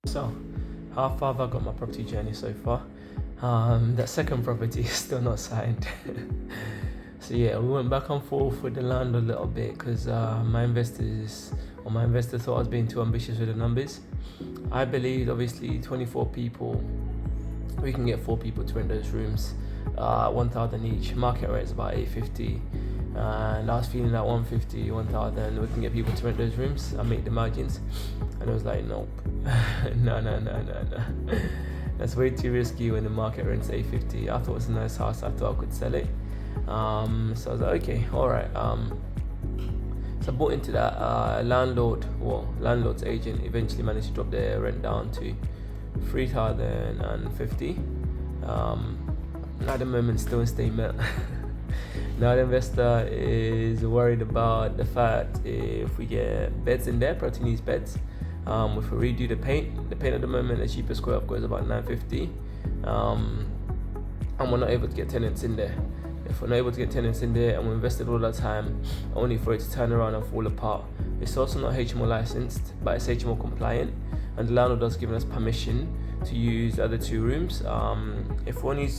So, how far have I got my property journey so far? That second property is still not signed. So yeah, we went back and forth with the land a little bit because my investor thought I was being too ambitious with the numbers. I believed obviously 24 people, we can get 4 people to rent those rooms, 1,000 each. Market rate is about 850, and I was feeling that 150, 1,000, we can get people to rent those rooms and make the margins. And I was like, nope, no. That's way too risky when the market rent's 850. I thought it was a nice house. I thought I could sell it. So I was like, okay, all right. So I bought into that. Landlord's agent eventually managed to drop their rent down to 3,050. At the moment, still in statement. Now the investor is worried about the fact if we get beds in there, property needs beds. If we redo the paint at the moment, the cheapest square up goes about 950, and we're not able to get tenants in there. If we're not able to get tenants in there and we invested all that time only for it to turn around and fall apart, it's also not HMO licensed, but it's HMO compliant, and the landlord has given us permission to use the other 2 rooms. If we only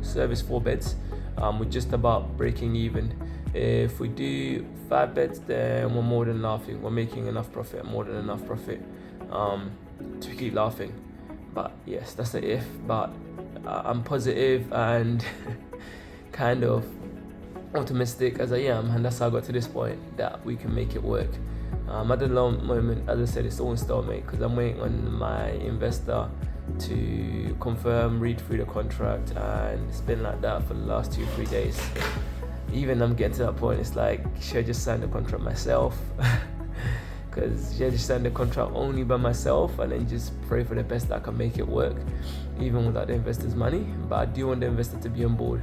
service 4 beds, we're just about breaking even. If we do 5 beds, then we're more than laughing. We're making enough profit, more than enough profit, to keep laughing. But yes, that's the if. But I'm positive and kind of optimistic as I am, and that's how I got to this point that we can make it work. At the moment, as I said, it's all in stalemate because I'm waiting on my investor to confirm, read through the contract, and it's been like that for the last 2-3 days. Even I'm getting to that point, it's like, should I just sign the contract myself? Because should I just sign the contract only by myself and then just pray for the best that I can make it work, even without the investor's money? But I do want the investor to be on board.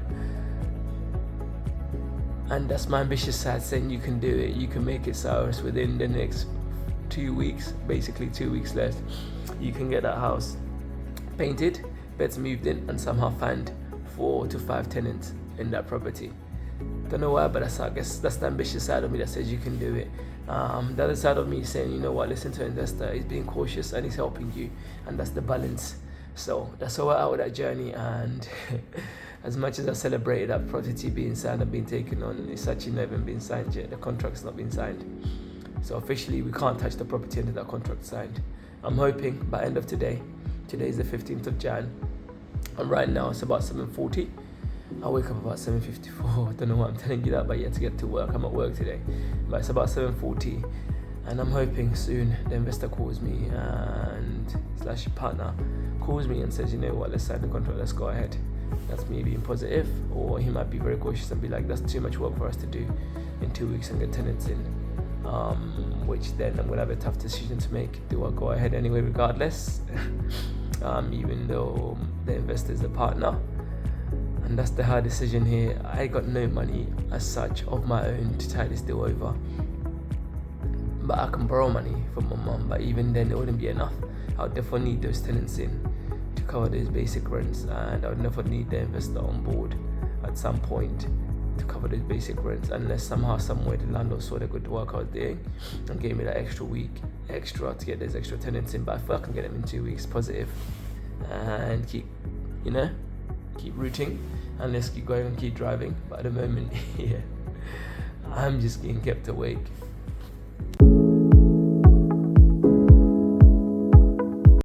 And that's my ambitious side saying you can do it, you can make it, Cyrus. Within the next 2 weeks, basically 2 weeks left, you can get that house painted, beds moved in, and somehow find 4 to 5 tenants in that property. Don't know why, but I guess that's the ambitious side of me that says you can do it. The other side of me is saying, you know what, listen to an investor, he's being cautious and he's helping you, and that's the balance. So that's how we're out of that journey. And as much as I celebrated that property being signed and being taken on, it's actually not even been signed yet. The contract's not been signed. So officially we can't touch the property until that contract's signed. I'm hoping by end of today is the 15th of Jan, and right now it's about 7:40. I wake up about 7:54. I don't know why I'm telling you that, but yeah, to get to work. I'm at work today, but it's about 7:40, and I'm hoping soon the investor calls me and / partner calls me and says, you know what, let's sign the contract, let's go ahead. That's me being positive, or he might be very cautious and be like, that's too much work for us to do in 2 weeks and get tenants in. Which then I'm gonna have a tough decision to make. Do I go ahead anyway regardless? Even though the investor is the partner, and that's the hard decision here. I got no money as such of my own to tie this deal over, but I can borrow money from my mum, but even then it wouldn't be enough. I would definitely need those tenants in to cover those basic rents, and I would never need the investor on board at some point to cover those basic rents, unless somehow, somewhere the landlord saw the good work I was doing and gave me that extra week to get those extra tenants in. But I feel I can get them in 2 weeks, positive, and keep rooting, and let's keep going and keep driving. But at the moment, yeah, I'm just getting kept awake.